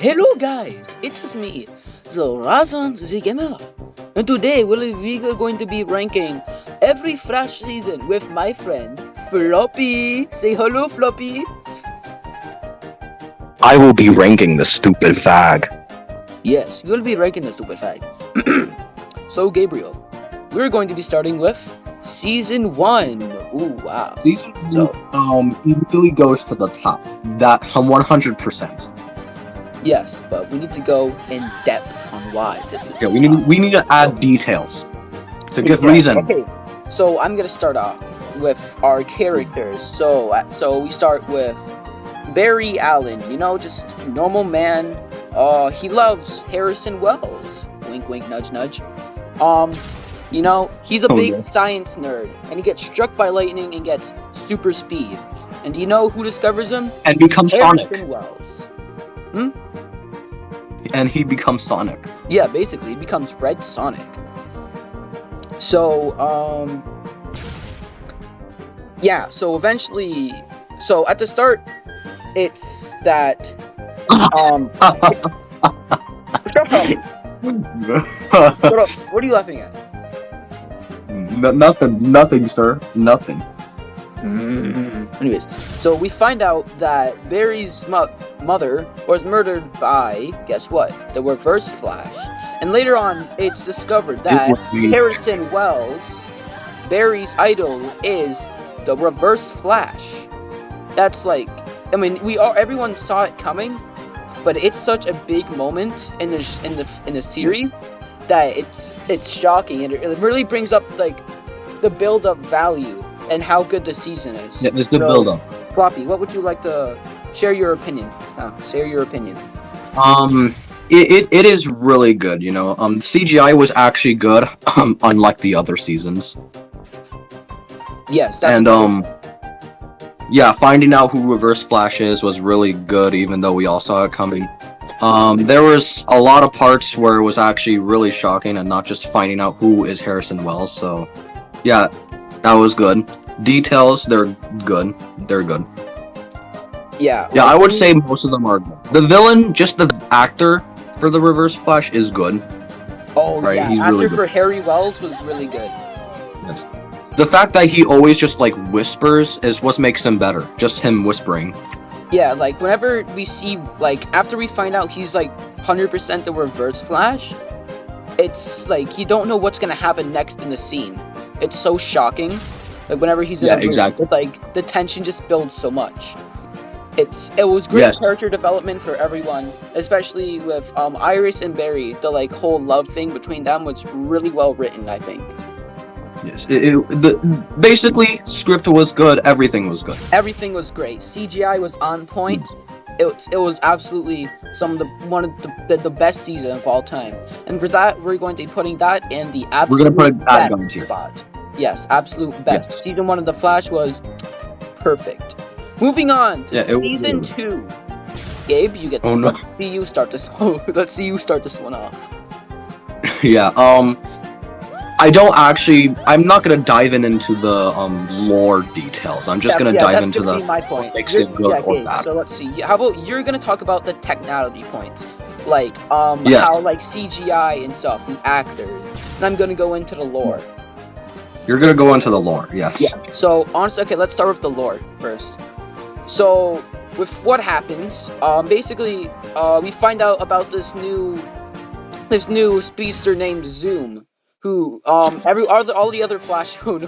Hello guys, it is me, the Razan the Gamer, and today we are going to be ranking every Flash season with my friend Floppy. Say hello, Floppy. I will be ranking the stupid fag. Yes, you'll be ranking the stupid fag. So Gabriel, we're going to be starting with Season 1. Ooh, wow. Season 1 immediately goes to the top. That 100%. Yes, but we need to go in depth on why this is. Yeah, we need to add details to give reason. Okay, so I'm gonna start off with our characters. So we start with Barry Allen. You know, just normal man. He loves Harrison Wells. Wink, wink, nudge, nudge. You know, he's a big science nerd, and he gets struck by lightning and gets super speed. And do you know who discovers him? And becomes Sonic. Harrison Wells. And he becomes Sonic. Yeah, basically, he becomes Red Sonic. So, yeah, so eventually, so at the start, it's that, shut up. What are you laughing at? Nothing, sir. Nothing. Anyways, so we find out that Barry's mother was murdered by, guess what? The Reverse Flash. And later on, it's discovered that Harrison Wells, Barry's idol, is the Reverse Flash. That's like, I mean, everyone saw it coming, but it's such a big moment in the series that it's shocking, and it really brings up like the build-up value and how good the season is. Yeah, there's the build-up. Floppy, what would you like to share your opinion? Share your opinion. It is really good, you know. CGI was actually good, unlike the other seasons. Yes, that's and yeah, finding out who Reverse Flash is was really good, even though we all saw it coming. There was a lot of parts where it was actually really shocking, and not just finding out who is Harrison Wells. So, yeah, that was good. Details, they're good. They're good. Yeah. Yeah, I would say most of them are good. The villain, just the actor for the Reverse Flash, is good. Oh, right? Yeah. He's Actor really for good. Harry Wells was really good. Yes. The fact that he always just like whispers is what makes him better. Just him whispering. Yeah, like whenever we see, like after we find out he's like 100% the Reverse Flash, it's like you don't know what's gonna happen next in the scene. It's so shocking. Like whenever he's in a room, exactly. It's like the tension just builds so much. It was great character development for everyone, especially with Iris and Barry. The like whole love thing between them was really well written, I think. Yes, basically, script was good, everything was good. Everything was great. CGI was on point. It was absolutely one of the best season of all time. And for that, we're going to be putting that in the absolute best spot. Yes, absolute best. Yes. Season 1 of The Flash was perfect. Moving on to Season 2. Gabe, you get. Let's see you start this. Let's see you start this one off. Yeah. I'm not gonna dive into the lore details. I'm just gonna dive into what makes it good or bad. So let's see. How about you're gonna talk about the technology points, like how like CGI and stuff, the actors, and I'm gonna go into the lore. You're gonna go into the lore, yes. Yeah. So honestly, okay, let's start with the lore first. So with what happens, basically, we find out about this new speedster named Zoom. Who all the other Flash who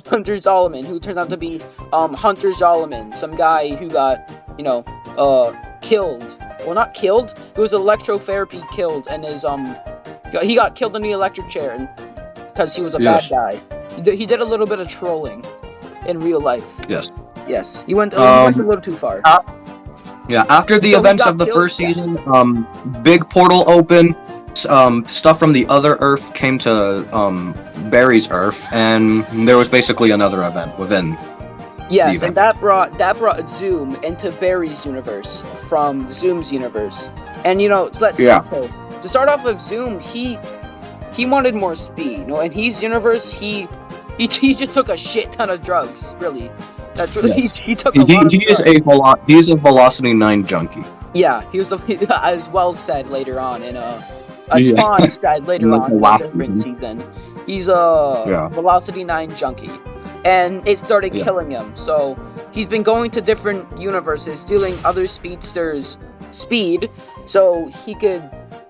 Hunter Zolomon, who turned out to be Hunter Zolomon, some guy who got killed. Well, not killed. It was electrotherapy killed, and he got killed in the electric chair, and because he was a bad guy. He did a little bit of trolling in real life. Yes. He went a little too far. Yeah. After the events of the first season, big portal open. Stuff from the other Earth came to Barry's Earth, and there was basically another event within. Yes, and that brought Zoom into Barry's universe from Zoom's universe. And you know, to start off with Zoom, he wanted more speed, you know, in his universe he just took a shit ton of drugs, really. That's really he took a lot of drugs. He's a Velocity 9 junkie. Yeah, he was as well said later on in Yeah. Spawn said later Like on the in a last different season. season. He's a Yeah. Velocity 9 junkie. And it started Yeah. killing him. So he's been going to different universes, stealing other speedsters' speed, so he could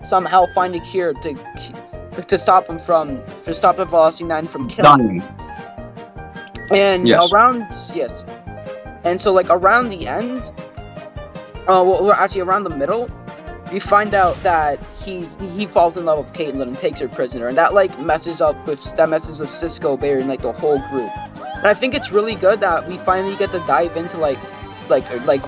somehow find a cure to stop him to stop the Velocity 9 from killing him. Dying. And Yes. and so like around the end, well, actually around the middle, we find out that he falls in love with Caitlyn and takes her prisoner, and that messes with Cisco, Barry, and like the whole group. And I think it's really good that we finally get to dive into like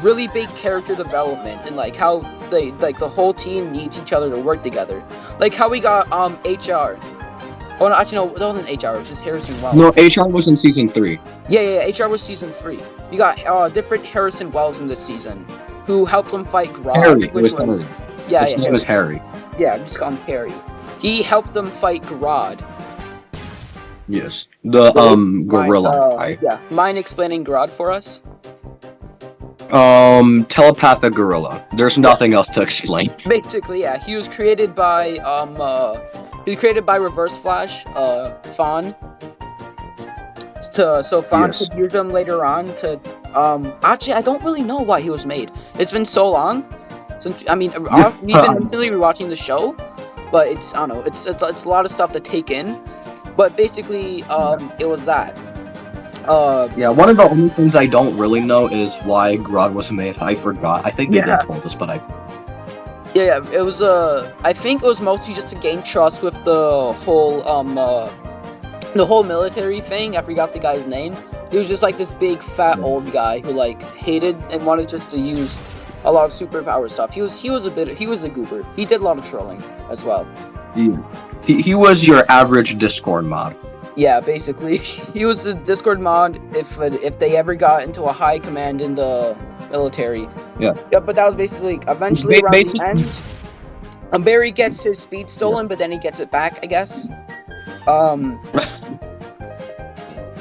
really big character development and like how the whole team needs each other to work together. Like how we got HR. Oh no, actually no, that wasn't HR. It was just Harrison Wells. No, HR was in season 3. Yeah. HR was season 3. We got different Harrison Wells in this season who helped them fight Grodd. Harry. It was Harry. Yeah, His name was Harry. Yeah, I'm just calling him Harry. He helped them fight Grodd. Yes. The gorilla guy. Yeah. Mind explaining Grodd for us? Telepathic gorilla. There's nothing else to explain. Basically, yeah. He was created by Reverse Flash, Fawn. So Fawn Yes. could use him later on to actually I don't really know why he was made. It's been so long since we've been recently rewatching the show, but it's I don't know, it's a lot of stuff to take in. But basically, it was that. Yeah, one of the only things I don't really know is why Grodd was made. I forgot. I think they did told us, but Yeah, it was I think it was mostly just to gain trust with the whole military thing. I forgot the guy's name. He was just like this big fat old guy who like hated and wanted just to use a lot of superpower stuff. He was a goober. He did a lot of trolling as well. He was your average Discord mod. Yeah, basically, he was a Discord mod if they ever got into a high command in the military. Yeah. Yeah, but that was basically eventually around the end. Barry gets his speed stolen, but then he gets it back, I guess.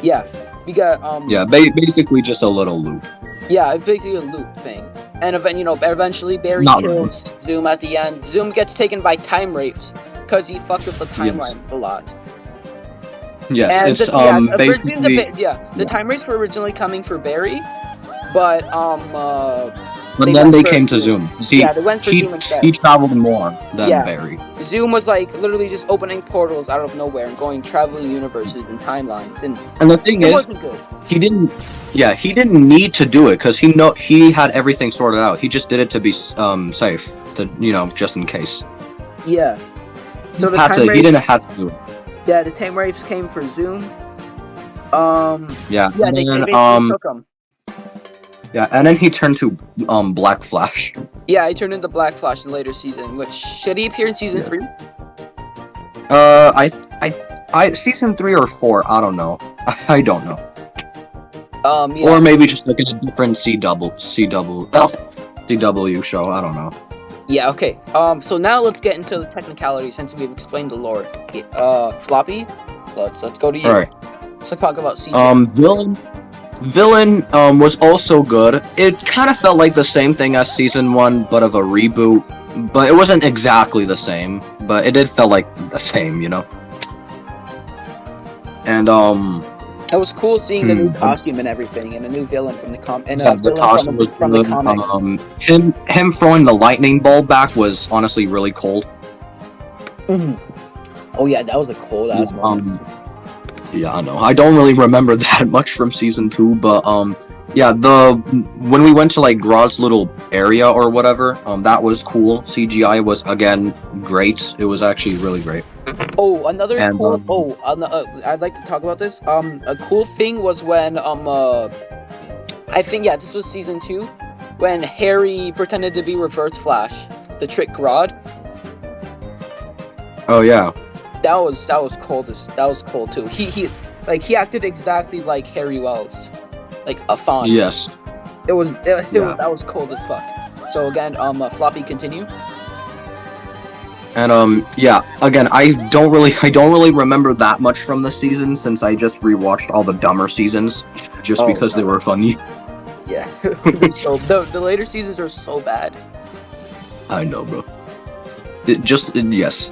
Yeah, we got Yeah, basically just a little loop. Yeah, it's basically a loop thing. And eventually Barry kills Zoom at the end. Zoom gets taken by time wraiths because he fucked up the timeline a lot. Yes, and it's the time wraiths were originally coming for Barry, but then they came to Zoom. They went for Zoom instead. He traveled more than Barry. Zoom was like literally just opening portals out of nowhere and going traveling universes and timelines, and the thing is, wasn't good. He didn't need to do it because he had everything sorted out. He just did it to be safe, to just in case. Yeah. So he didn't have to do it. Yeah, the time wraiths came for Zoom. Yeah. Yeah, they took him. Yeah, and then he turned to Black Flash. Yeah, he turned into Black Flash in later season. Which should he appear in season 3? I season 3 or 4. I don't know. I don't know. Yeah. Or maybe just like a different CW show. I don't know. Yeah. Okay. So now let's get into the technicality since we've explained the lore. Floppy, let's go to you. All right. Let's talk about season. Villain was also good. It kind of felt like the same thing as season 1, but of a reboot. But it wasn't exactly the same. But it did feel like the same, And it was cool seeing the new costume and everything, and a new villain from the the costume was from good. the comics. Him throwing the lightning bolt back was honestly really cold. Oh yeah, that was a cold ass moment. Yeah, I know. I don't really remember that much from season 2, but when we went to like Grodd's little area or whatever, that was cool. CGI was again great. It was actually really great. Oh, I'd like to talk about this. A cool thing was when I think this was season 2, when Harry pretended to be Reverse Flash to trick Grodd. Oh yeah. That was cold. That was cold too. He acted exactly like Harry Wells, like a fawn. Yes. That was cold as fuck. So again, Floppy, continue. And again, I don't really remember that much from the season since I just rewatched all the dumber seasons because they were funny. Yeah. So the later seasons are so bad. I know, bro. Yes.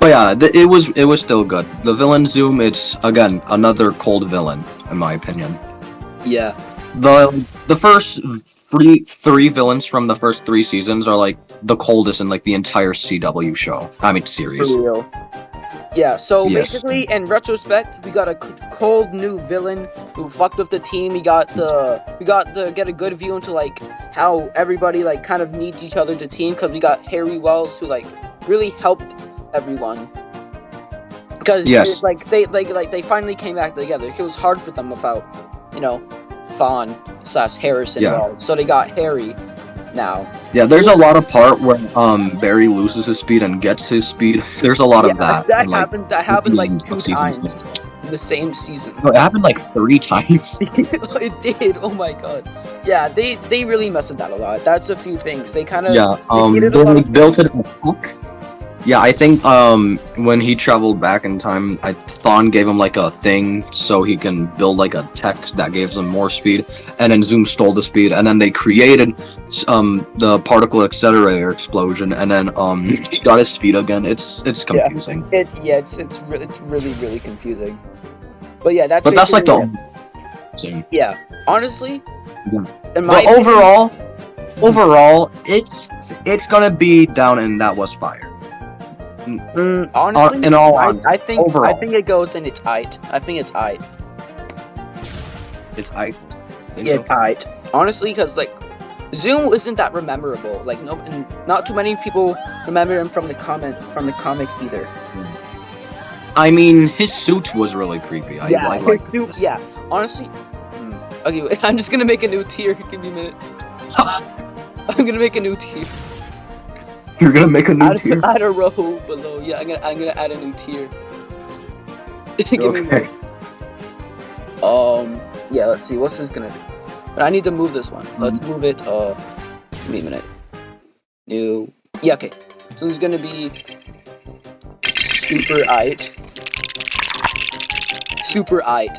But yeah, it was still good. The villain Zoom, it's again another cold villain in my opinion. Yeah. The first three villains from the first 3 seasons are like the coldest in like the entire CW show. I mean For series. real. Yeah, so Yes. basically, in retrospect, we got a cold new villain who fucked with the team. We got to get a good view into like how everybody like kind of needs each other to team, because we got Harry Wells who like really helped everyone. Because Yes. they finally came back together. It was hard for them without, Vaughn / Harrison Yeah. Wells. So they got Harry now. Yeah, there's a lot of part where Barry loses his speed and gets his speed. There's a lot of that. That in, like, happened. That happened like seasons 2 of season times in the same season. No, it happened like 3 times. It did. Oh my god. Yeah, they really messed with that a lot. That's a few things. They kind of Yeah, they built it as a hook. Yeah, I think when he traveled back in time, Thawne gave him like a thing so he can build like a tech that gives him more speed, and then Zoom stole the speed, and then they created the particle accelerator explosion, and then he got his speed again. It's confusing. It's really confusing. But yeah, But that's like the yeah. Honestly, Yeah. in my But opinion, overall, it's gonna be down in That Was Fire. honestly, in all I think overall. it goes in its height. I think it's height. It's I think Yeah, it's so. height. Honestly, because like Zoom isn't that memorable. Like not too many people remember him from the comics either. I mean, his suit was really creepy. I His liked suit. it. Yeah, honestly. Okay, wait, I'm just gonna make a new tier. Give me a minute. I'm gonna make a new tier. You're gonna make a new tier? Add a row below. Yeah, I'm gonna add a new tier. Give me a Okay. minute. Yeah, let's see. What's this gonna be? But I need to move this one. Let's move it. Give me a minute. New. Yeah, okay. So it's gonna be super height. Super height.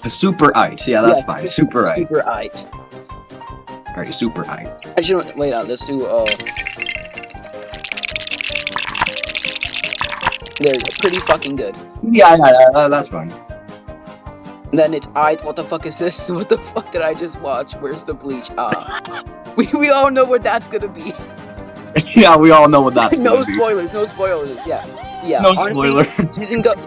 A super height. Yeah, that's fine. Super height. Super height. Alright, super height. I should wait out. Let's do there you go. Pretty fucking good. Yeah, that's fine. And then it's what the fuck is this? What the fuck did I just watch? Where's the bleach? We all know what that's gonna be. Yeah, we all know what that's No gonna be. spoilers, no spoilers. Yeah. No honestly, spoiler.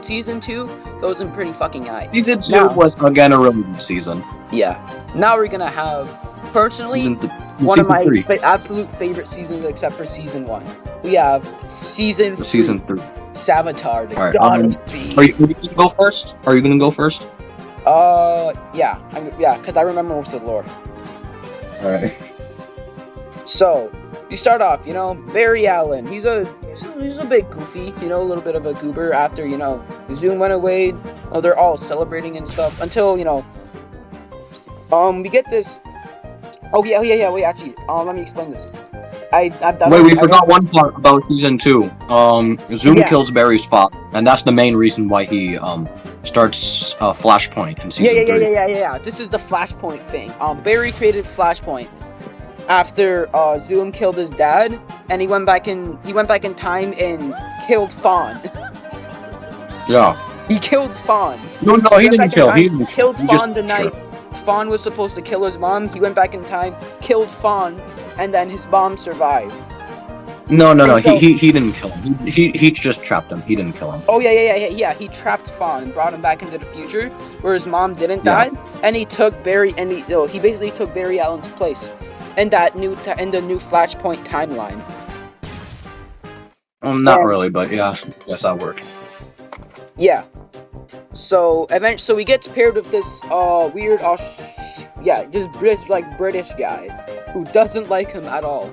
season 2 goes in pretty fucking high. Season 2 Now- was again a really good season. Yeah. Now we're gonna have personally one of Season my 3. absolute favorite seasons, except for season 1. We have season 3. Season 3. Savitar, the Alright, god of speed. Are you gonna go first? Yeah, because I remember most of the lore. Alright. So, you start off, Barry Allen. He's a bit goofy, a little bit of a goober after, Zoom went away. Oh, they're all celebrating and stuff until, we get this. Oh, yeah, wait, actually, let me explain this. Wait, we forgot one part about season 2. Zoom kills Barry's father, and that's the main reason why he starts Flashpoint in season 3. Yeah. This is the Flashpoint thing. Barry created Flashpoint after Zoom killed his dad, and he went back in time and killed Fawn. Yeah. He killed Fawn. No, he didn't kill. He killed he Fawn just- the night Fawn was supposed to kill his mom. He went back in time, killed Fawn, and then his mom survived. No. And so- He didn't kill him. He just trapped him. He didn't kill him. Oh yeah. He trapped Fawn and brought him back into the future, where his mom didn't die, and he took Barry and he basically took Barry Allen's place in the new Flashpoint timeline. Not really, but yeah, yes, that worked. Yeah. So he gets paired with this weird this British guy who doesn't like him at all.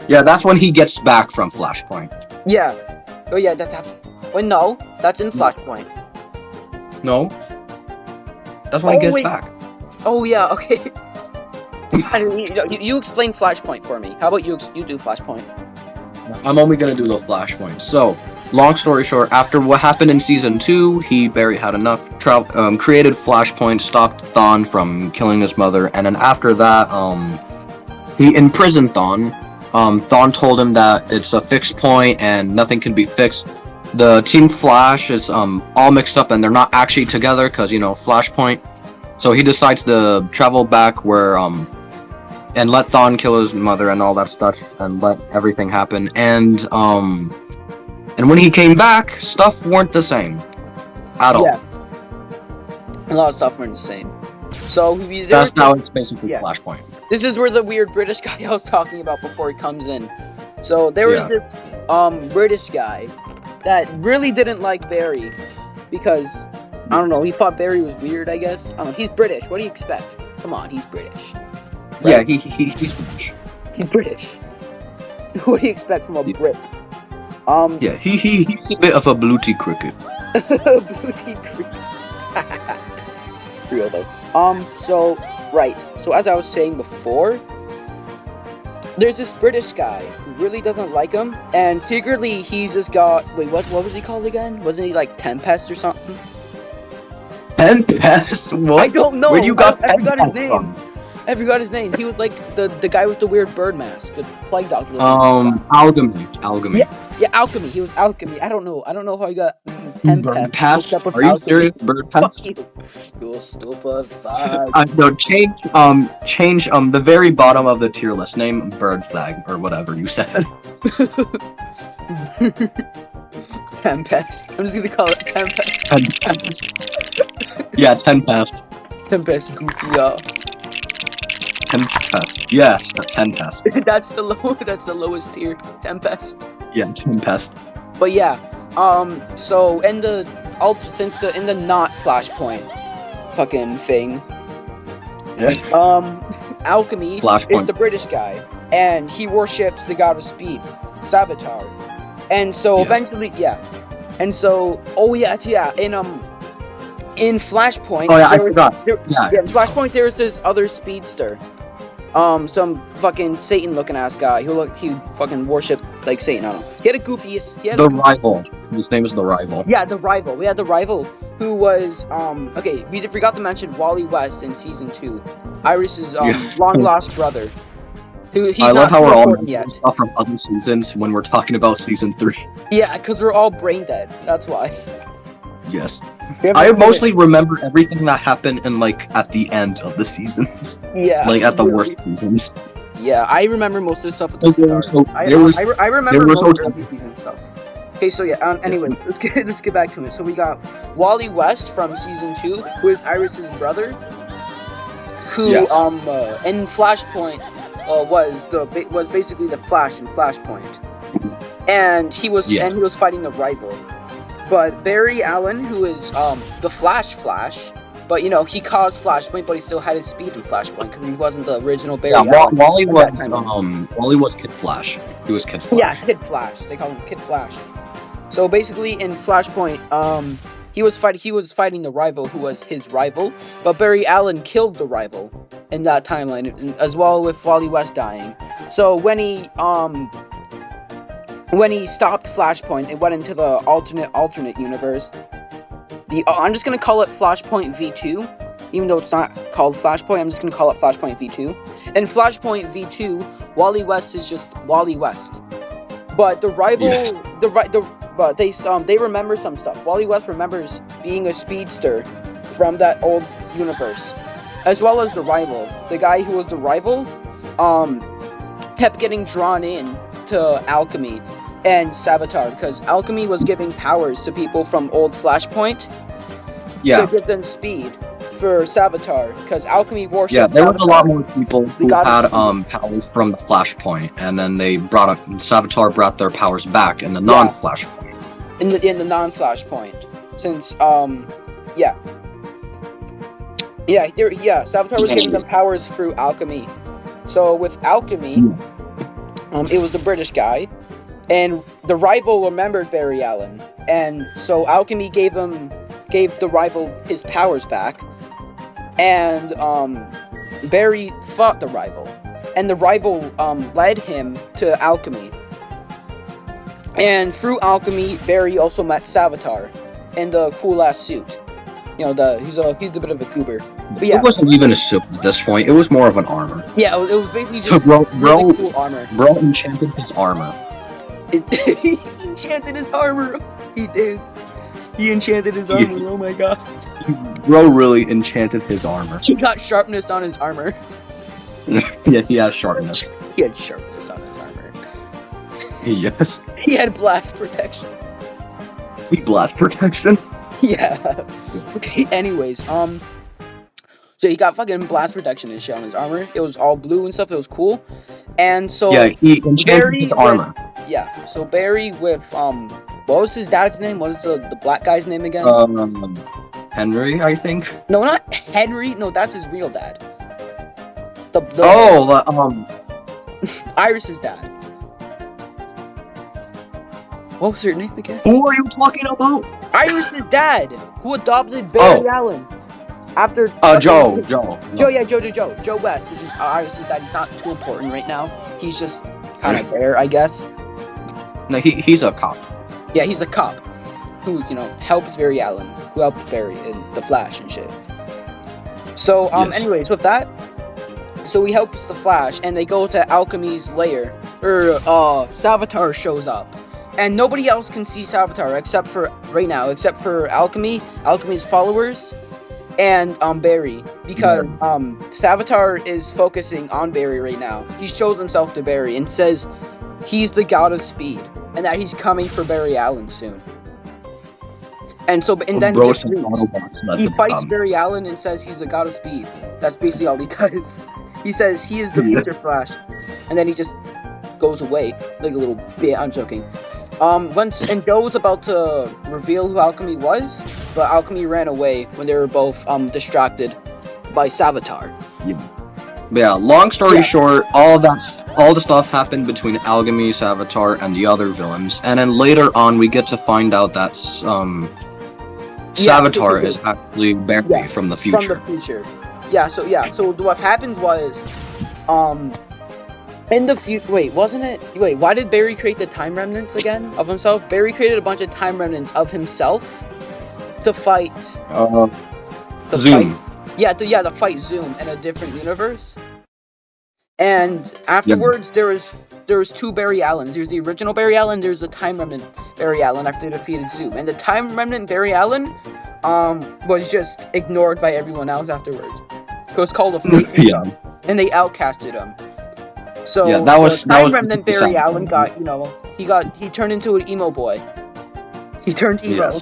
Yeah, that's when he gets back from Flashpoint. Yeah. Oh yeah, that's wait, no, that's in Flashpoint. No. That's when he gets wait. back. Oh yeah, okay. you explain Flashpoint for me. How about you do Flashpoint? I'm only gonna do the Flashpoint. So, long story short, after what happened in season 2, Barry had enough. Created Flashpoint, stopped Thawne from killing his mother, and then after that, he imprisoned Thawne. Thawne told him that it's a fixed point and nothing can be fixed. The Team Flash is all mixed up and they're not actually together because Flashpoint. So he decides to travel back where and let Thawne kill his mother and all that stuff and let everything happen. And when he came back, stuff weren't the same at all. Yes. A lot of stuff weren't the same. So that's now it's basically Flashpoint. This is where the weird British guy I was talking about before he comes in. So there was this British guy that really didn't like Barry because I don't know, he thought Barry was weird, I guess. I don't know, he's British. What do you expect? Come on, he's British. Right? Yeah, he's British. He's British. What do you expect from a Brit? Yeah, he's a bit of a booty cricket. Booty cricket. Real though. So as I was saying before, there's this British guy who really doesn't like him, and secretly he's just got what was he called again? Wasn't he like Tempest or something? Tempest? What? I don't know. Where you got I forgot his name. from? I forgot his name. He was like the guy with the weird bird mask, the plague doctor. Alchemy. Yeah, Alchemy. He was Alchemy. I don't know how he got Bird Pest. Are you serious? Bird Pest? You stupid fag. No, change the very bottom of the tier list. Name Bird Flag or whatever you said. Tempest. I'm just gonna call it Tempest. Tempest. Yeah, Tempest. Tempest, goofy, yeah. Tempest. Yes, Tempest. That's the lowest tier. Tempest. Yeah, Tempest. But yeah, so in the not Flashpoint fucking thing, Alchemy is the British guy, and he worships the god of speed, Savitar, and so eventually, in Flashpoint, I forgot. In Flashpoint, there's this other speedster, some fucking Satan-looking ass guy who fucking worship like Satan. I don't know. He had a goofiest. The Rival. His name is the Rival. Yeah, the Rival. We had the Rival, who was okay. We forgot to mention Wally West in season 2, Iris's long lost brother. I love how we're all yet. Stuff from other seasons when we're talking about season 3. Yeah, because we're all brain dead. That's why. Yes. I mostly remember everything that happened in at the end of the seasons. Yeah. At the worst seasons. Yeah, I remember most of the stuff at the start. I remember most of the season stuff. Okay, so yeah. Anyways, let's get back to it. So we got Wally West from season 2, who is Iris's brother, who in Flashpoint was basically the Flash in Flashpoint, and he was fighting the Rival. But Barry Allen, who is the Flash, but he caused Flashpoint, but he still had his speed in Flashpoint because he wasn't the original Barry Allen. Wally was Kid Flash. He was Kid Flash. Yeah, Kid Flash. They call him Kid Flash. So basically, in Flashpoint, he was fighting the Rival, who was his rival. But Barry Allen killed the Rival in that timeline, as well with Wally West dying. So when he stopped Flashpoint, it went into the alternate universe. I'm just gonna call it Flashpoint V2, even though it's not called Flashpoint. I'm just gonna call it Flashpoint V2. In Flashpoint V2, Wally West is just Wally West, but the Rival, but they remember some stuff. Wally West remembers being a speedster from that old universe, as well as the Rival. The guy who was the Rival, kept getting drawn in to Alchemy and Savitar, because Alchemy was giving powers to people from old Flashpoint. Yeah. To give them speed for Savitar, because Alchemy worshipped. Yeah, there was a lot more people who had powers from the Flashpoint, and then Savitar brought their powers back in the non-Flashpoint. In the non-Flashpoint, since Savitar was giving them powers through Alchemy. So with Alchemy, it was the British guy. And the Rival remembered Barry Allen, and so Alchemy gave the Rival his powers back, and Barry fought the Rival, and the Rival led him to Alchemy, and through Alchemy, Barry also met Savitar in the cool ass suit, he's a bit of a goober. But yeah, It wasn't even a suit at this point. It was more of an armor. yeah, it was basically So just really cool armor. bro enchanted his armor. He enchanted his armor. He did. He enchanted his armor. Oh my god. Bro really enchanted his armor. He got sharpness on his armor. Yeah, he has sharpness. He had sharpness on his armor. Yes. He had blast protection. He blast protection. Yeah. Okay, anyways, so he got fucking blast protection and shit on his armor. It was all blue and stuff. It was cool. And so Yeah, he enchanted Barry his armor. Yeah, so Barry with what was his dad's name? What is the black guy's name again? Henry, I think. No, not Henry. No, that's his real dad. Iris's dad. What was her name again? Who are you talking about? Iris's dad, who adopted Barry Allen after. Joe. Joe West, which is Iris's dad. He's not too important right now. He's just kind of there, I guess. No, he's a cop. Yeah, he's a cop who, helps Barry Allen, who helped Barry in The Flash and shit. So, Yes. anyways, with that, so he helps the Flash, and they go to Alchemy's lair, Savitar shows up. And nobody else can see Savitar except for Alchemy's followers, and Barry, because Savitar is focusing on Barry right now. He shows himself to Barry and says he's the god of speed, and that he's coming for Barry Allen soon. And so, and then he fights Barry Allen and says he's the god of speed. That's basically all he does. He says he is the future Flash, and then he just goes away like a little bit. I'm joking. And Joe was about to reveal who Alchemy was, but Alchemy ran away when they were both distracted by Savitar. Yeah. Long story short, all the stuff happened between Alchemy, Savitar, and the other villains, and then later on we get to find out that Savitar is actually Barry from the future. So what happened was, in the future, why did Barry create the time remnants again of himself? Barry created a bunch of time remnants of himself to fight Zoom. To fight Zoom in a different universe. And afterwards, there was two Barry Allens. There's the original Barry Allen. There's the time remnant Barry Allen after they defeated Zoom. And the time remnant Barry Allen was just ignored by everyone else afterwards. It was called a fake and they outcasted him. So the time remnant Barry Allen got, he turned into an emo boy. He turned emo. Yes.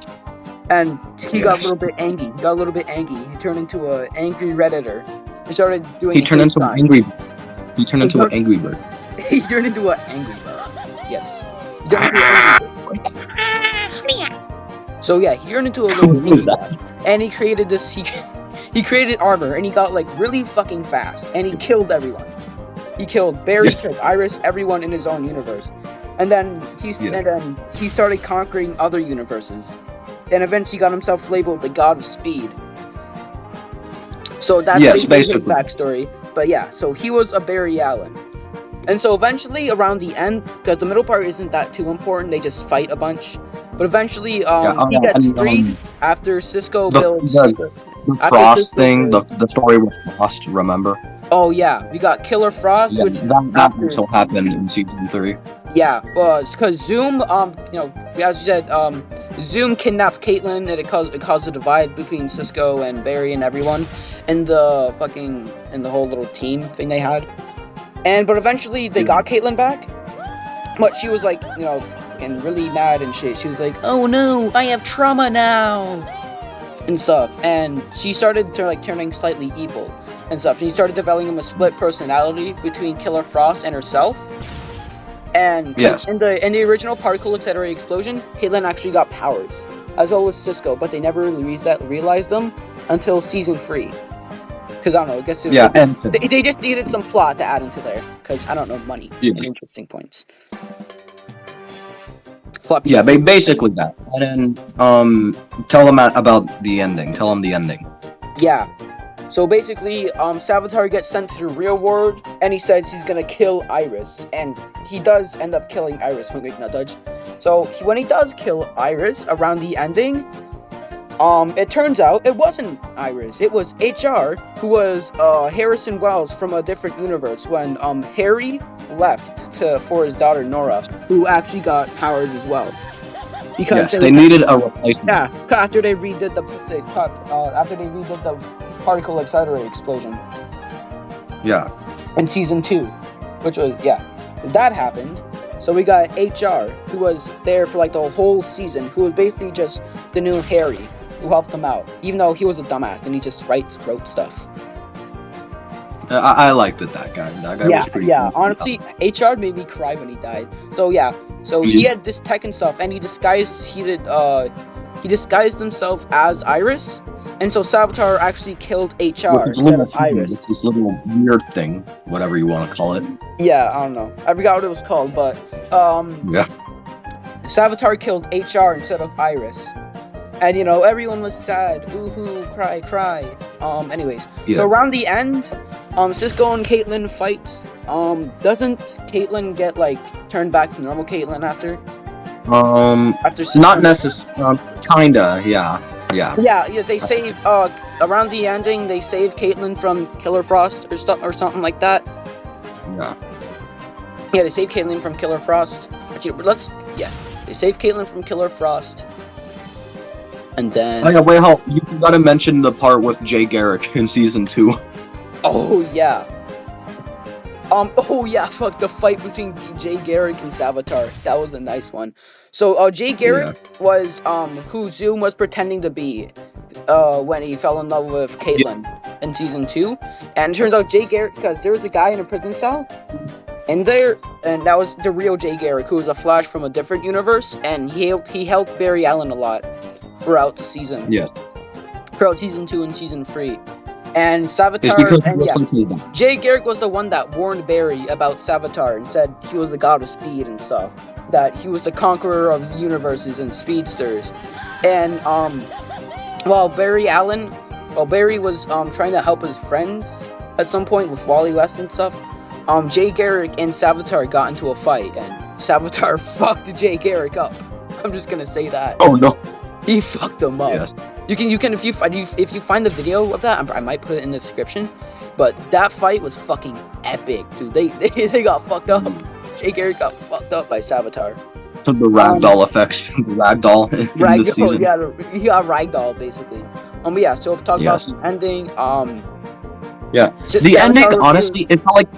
And he got a little bit angry. He turned into an angry Redditor. He started doing. He turned into an angry bird. He turned into an angry bird. He turned into an angry bird. Yes. He turned into an angry bird. So yeah, he turned into a little angry bird. And he created this. He created armor, and he got really fucking fast, and he killed everyone. He killed Barry, killed Iris, everyone in his own universe, and then he started conquering other universes. And eventually got himself labeled the God of Speed. So that's basically his backstory. But yeah, so he was a Barry Allen. And so eventually around the end, because the middle part isn't that too important, they just fight a bunch. But eventually he gets free after Cisco builds... The Frost thing, the story with Frost, remember? Oh yeah, we got Killer Frost, which... That also happened in Season 3. Yeah, because Zoom, as you said, Zoom kidnapped Caitlyn, and it caused a divide between Cisco and Barry and everyone, and the whole little team thing they had. But eventually they got Caitlyn back, but she was getting really mad and shit. She was like, "Oh no, I have trauma now," and stuff. And she started turning slightly evil and stuff. And she started developing a split personality between Killer Frost and herself. And in the original particle accelerated explosion, Caitlyn actually got powers, as well as Cisco, but they never really realized them until Season 3. Because, I don't know, I guess they just needed some plot to add into there, because, I don't know, money and interesting points. Floppy. Yeah, basically that. And then, tell them about the ending. Tell them the ending. Yeah. So basically, Savitar gets sent to the real world, and he says he's gonna kill Iris, and he does end up killing Iris. So when he does kill Iris around the ending, It turns out it wasn't Iris. It was HR, who was Harrison Wells from a different universe when Harry left for his daughter Nora, who actually got powers as well. Because they needed a replacement. Yeah, after they redid the particle accelerator explosion. Yeah. In season 2, which was that happened. So we got HR, who was there for like the whole season, who was basically just the new Harry, who helped him out, even though he was a dumbass and he just wrote stuff. I liked it, that guy. That guy was pretty cool. Honestly, HR made me cry when he died. So he had this tech and stuff, and he disguised himself as Iris, and so Savitar actually killed HR instead of Iris. This little weird thing, whatever you want to call it. Yeah, I don't know. I forgot what it was called, but Savitar killed HR instead of Iris. And everyone was sad. Boo-hoo, cry. Anyways, so around the end, Cisco and Caitlyn fight. Doesn't Caitlyn get turned back to normal Caitlyn after? After Cisco? Not necessarily. Kinda, yeah. Yeah. They save. Around the ending, they save Caitlyn from Killer Frost or something like that. Yeah. Yeah, they save Caitlyn from Killer Frost. Actually, they save Caitlyn from Killer Frost. And then... Oh yeah, wait, you gotta mention the part with Jay Garrick in season 2. Oh yeah. Fuck, the fight between Jay Garrick and Savitar. That was a nice one. So, Jay Garrick was, who Zoom was pretending to be, when he fell in love with Caitlyn in season 2. And it turns out Jay Garrick, because there was a guy in a prison cell in there, and that was the real Jay Garrick, who was a Flash from a different universe, and he helped Barry Allen a lot throughout the season. Yes. Throughout season 2 and season 3. And Savitar, Jay Garrick was the one that warned Barry about Savitar and said he was the god of speed and stuff. That he was the conqueror of universes and speedsters. And while Barry was trying to help his friends at some point with Wally West and stuff, Jay Garrick and Savitar got into a fight, and Savitar fucked Jay Garrick up. I'm just gonna say that. Oh no. He fucked him up. Yes. You can if you find the video of that, I might put it in the description. But that fight was fucking epic, dude. They got fucked up. Jay Garrick got fucked up by Savitar. The ragdoll effects, the ragdoll in this season. Yeah, he got ragdoll basically. So talk about the ending. The ending, honestly, it's not like.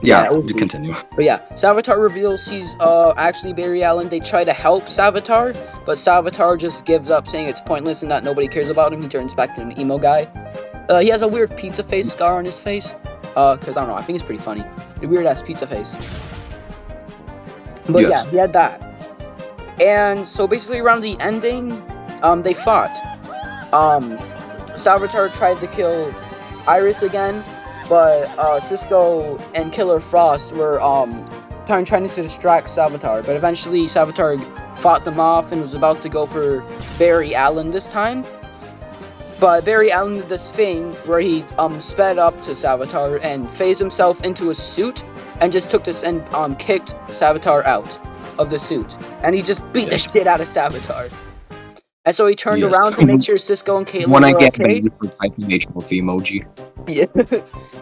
Yeah, continue. But Savitar reveals he's actually Barry Allen. They try to help Savitar, but Savitar just gives up, saying it's pointless and that nobody cares about him. He turns back to an emo guy. He has a weird pizza face scar on his face. Because I don't know, I think it's pretty funny. The weird ass pizza face. But he had that. And so basically around the ending, they fought. Savitar tried to kill Iris again. But Cisco and Killer Frost were trying to distract Savitar. But eventually Savitar fought them off and was about to go for Barry Allen this time. But Barry Allen did this thing where he sped up to Savitar and phased himself into a suit and just took this and kicked Savitar out of the suit. And he just beat the shit out of Savitar. And so he turned around to make sure Cisco and Caitlyn were okay. For typing a trophy emoji. Yeah.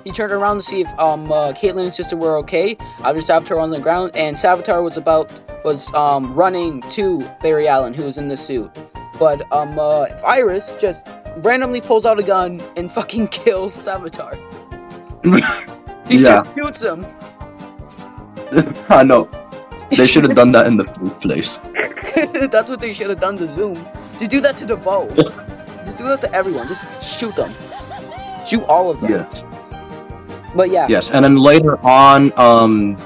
He turned around to see if Caitlyn and sister were okay after Savitar was on the ground, and Savitar was running to Barry Allen, who was in the suit. But Iris just randomly pulls out a gun and fucking kills Savitar. He just shoots him. I know. They should have done that in the first place. That's what they should have done to Zoom. Just do that to DeVoe. Just do that to everyone. Just shoot them. Shoot all of them. Yes. But Yes, and then later on,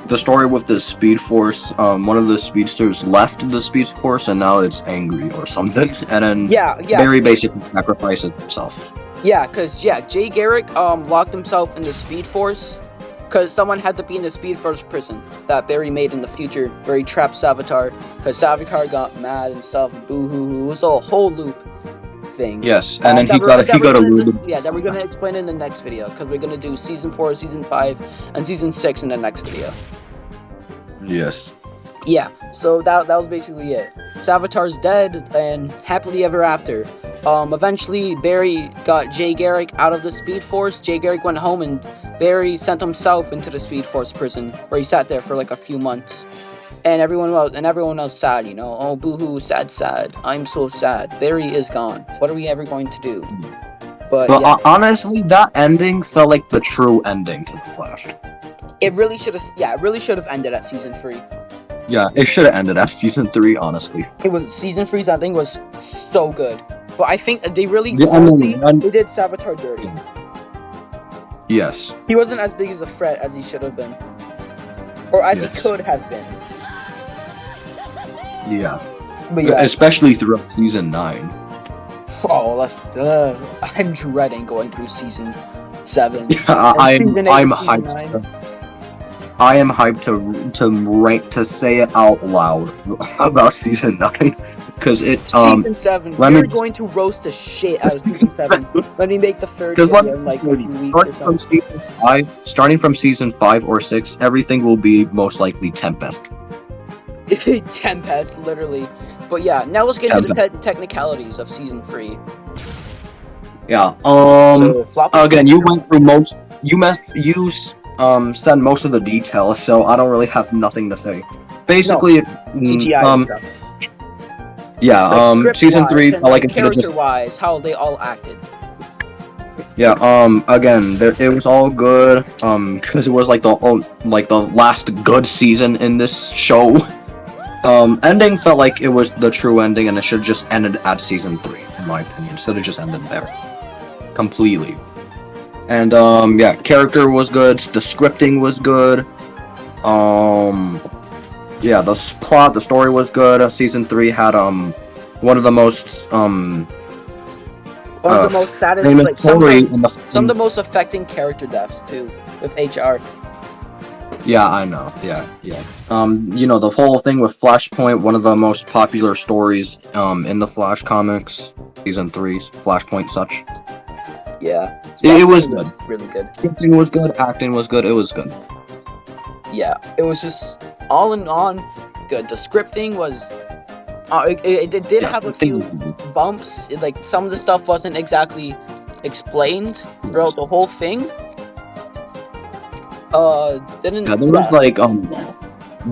the story with the Speed Force, one of the speedsters left the Speed Force and now it's angry or something. And then Barry basically sacrifices himself. Yeah, because Jay Garrick locked himself in the Speed Force because someone had to be in the Speed Force prison that Barry made in the future where he trapped Savitar because Savitar got mad and stuff. Boo-hoo-hoo. It was a whole loop thing. Yes, and then he got a loop. That we're gonna explain in the next video because we're gonna do season 4, season 5, and season 6 in the next video. Yes. Yeah, so that was basically it. Savitar's dead, and happily ever after. Eventually, Barry got Jay Garrick out of the Speed Force. Jay Garrick went home, and Barry sent himself into the Speed Force prison, where he sat there for like a few months. And everyone else sad, you know. Oh, boo-hoo, sad, sad. I'm so sad. Barry is gone. What are we ever going to do? But yeah. Honestly, that ending felt like the true ending to The Flash. It really should have ended at season 3. Yeah, it should have ended at season 3, honestly. It was season 3's ending was so good. But I think they really they did Savitar dirty. Yes. He wasn't as big as a threat as he should have been. Or as he could have been. Yeah. But yeah. Especially throughout season 9. Oh, I'm dreading going through season 7. Yeah, I'm hyped. I am hyped to say it out loud about season 9 because season 7. We're going to roast the shit out of season 7. Let me make the third video in like a few weeks or something. Starting from season 5 or 6, everything will be most likely Tempest. Tempest, literally. But yeah, now let's get into the technicalities of season 3. Yeah. So, again, you went through said most of the details, so I don't really have nothing to say. Basically, CGI yeah, season 3, like character-wise, how they all acted. Yeah, again, it was all good, because it was like the last good season in this show. Ending felt like it was the true ending, and it should have just ended at season 3, in my opinion. Should have just ended there. Completely. And, yeah, character was good, the scripting was good, yeah, the plot, the story was good. Season 3 had, one of the most, one of the most satisfying, like, some of the most affecting character deaths, too, with HR. Yeah, I know. Yeah. You know, the whole thing with Flashpoint, one of the most popular stories in the Flash comics, season 3's Flashpoint such. Yeah. It was good. Really good. Scripting was good, acting was good, it was good. Yeah, it was just all in all good. The scripting was it did have a few bumps. Like some of the stuff wasn't exactly explained throughout the whole thing.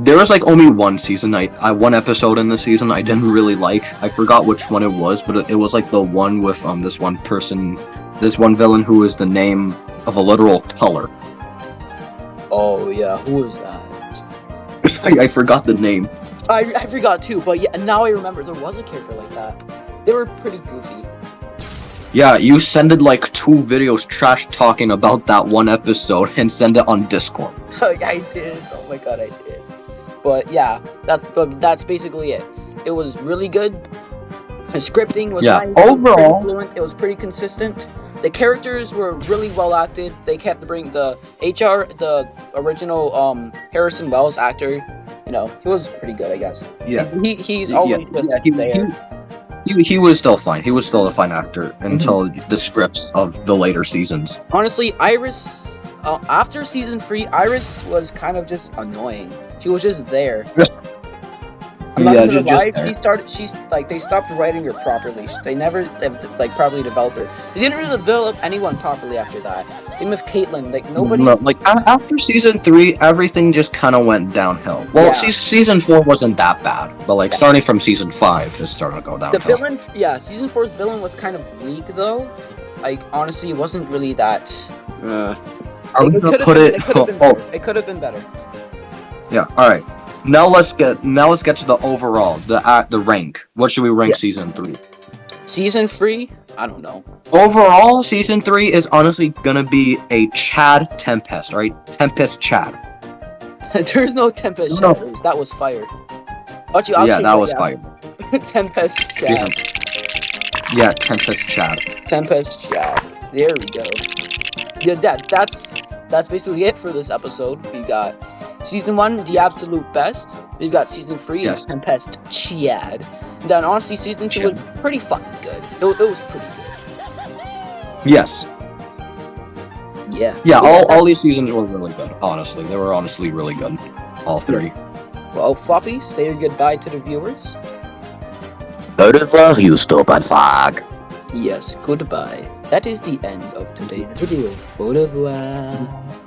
There was like only one season one episode in the season I didn't really like. I forgot which one it was, but it was like the one with this one villain who is the name of a literal color. Oh yeah, who was that? I forgot the name. I forgot too, but yeah, now I remember there was a character like that. They were pretty goofy. Yeah, you sended like 2 videos trash talking about that one episode and send it on Discord. I did. Oh my god, I did. But yeah, that's basically it. It was really good. The scripting was nice. Overall, fluent. It was pretty consistent. The characters were really well acted. They kept bringing the original Harrison Wells actor. You know, he was pretty good, I guess. Yeah. He's always there. He was still fine. He was still a fine actor until the scripts of the later seasons. Honestly, Iris, after season 3, Iris was kind of just annoying. She was just there. I'm not gonna lie, they stopped writing her properly. They never properly developed her. They didn't really develop anyone properly after that. Same with Caitlyn, nobody. No, after season 3, everything just kind of went downhill. Well, yeah. Season 4 wasn't that bad, but starting from season 5, it's starting to go downhill. The villain, season 4's villain was kind of weak though. Honestly, it wasn't really that. It could have been better. Yeah. All right. Now let's get to the overall, the rank. What should we rank season 3? Season 3? I don't know. Overall, season 3 is honestly gonna be a Chad Tempest, right? Tempest Chad. There's no Tempest Chad. That was fired. That was fired. Tempest Chad. Yeah, Tempest Chad. Tempest Chad. There we go. Yeah, that's basically it for this episode. We got Season 1, the absolute best. We've got Season 3, Tempest Chad. And then honestly, Season 2 was pretty fucking good. It was pretty good. Yes. Yeah. Yeah, all these seasons were really good, honestly. They were honestly really good. All 3. Well, Floppy, say your goodbye to the viewers. Au revoir, you stupid fuck. Yes, goodbye. That is the end of today's video. Au revoir.